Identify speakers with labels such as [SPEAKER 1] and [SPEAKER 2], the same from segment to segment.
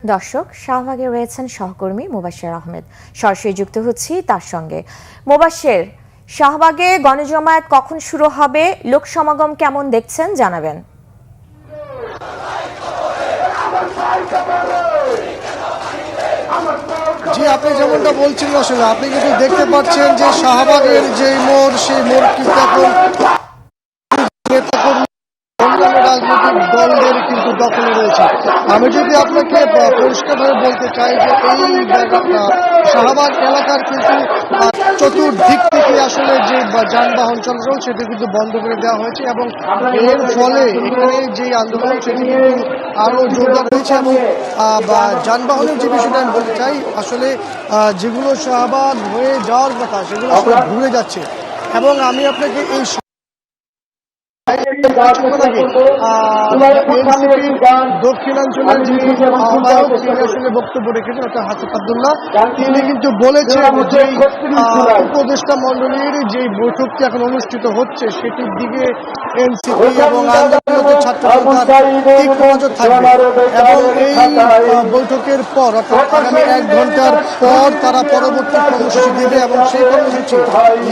[SPEAKER 1] দর্শক, শাহবাগে রয়েছেন সহকর্মী মোবাশ্বের আহমেদ। সরাসরি যুক্ত হচ্ছি তার সঙ্গে। মোবাশ্বের, শাহবাগে গণজমায়েত কখন শুরু হবে, লোক সমাগম কেমন দেখছেন জানাবেন।
[SPEAKER 2] জি, আপনি যেমনটা বলছিলেন, আসলে আপনি কিন্তু দেখতে পাচ্ছেন যে শাহবাগের যে মোড়, সেই মোড় কিন্তু এখন নেতাকর্মী অন্যান্য রাজনৈতিক দলদের কিন্তু দখলে রয়েছে। আমি যদি আপনাকে পরিষ্কারভাবে বলতে চাই যে এই জায়গাটা শাহবাগ এলাকার কিন্তু চতুর্দিক থেকে আসলে যে যানবাহন চলাচল সেটা কিন্তু বন্ধ করে দেওয়া হয়েছে এবং এর ফলে এখানে যে আন্দোলন সেটি কিন্তু আরো জোরদার হয়েছে এবং যানবাহনের যে বিষয়টা আমি বলতে চাই, আসলে যেগুলো শাহবাগ হয়ে যাওয়ার কথা সেগুলো আসলে ঘুরে যাচ্ছে। এবং আমি আপনাকে এই দক্ষিণাঞ্চলের যিনি আহ্বায়ক তিনি আসলে বক্তব্য রেখেছেন, অর্থাৎ হাসিফ আব্দুল্লাহ, তিনি কিন্তু বলেছেন যে উপদেষ্টা মন্ডলীর যে বৈঠকটি এখন অনুষ্ঠিত হচ্ছে সেটির দিকে এনসিপি এবং আন্দোলনরত ছাত্র জনতার তীক্ষ্ণ নজর থাকবে এবং এই বৈঠকের পর অর্থাৎ আগামী 1 ঘন্টার পর তারা পরবর্তী কর্মসূচি দেবে এবং সেই কর্মসূচি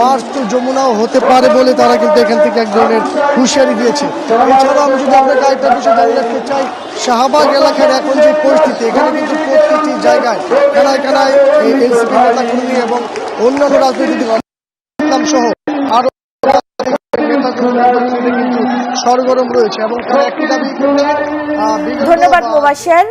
[SPEAKER 2] মার্চ টু যমুনাও হতে পারে বলে তারা কিন্তু এখান থেকে এক ধরনের হুঁশিয়ারি দিয়েছে। এছাড়াও আমি যদি আপনাকে আরেকটা বিষয় জানিয়ে রাখতে চাই, শাহবাগ এলাকার এখন যে পরিস্থিতি, এখানে কিন্তু প্রতিটি জায়গায় কানায় কানায় এনসিপি নেতাকর্মী এবং অন্যান্য রাজনৈতিক সহ আরো কিন্তু সরগরম রয়েছে এবং তারা একটি দাবি।
[SPEAKER 1] ধন্যবাদ মোবাশ্বের।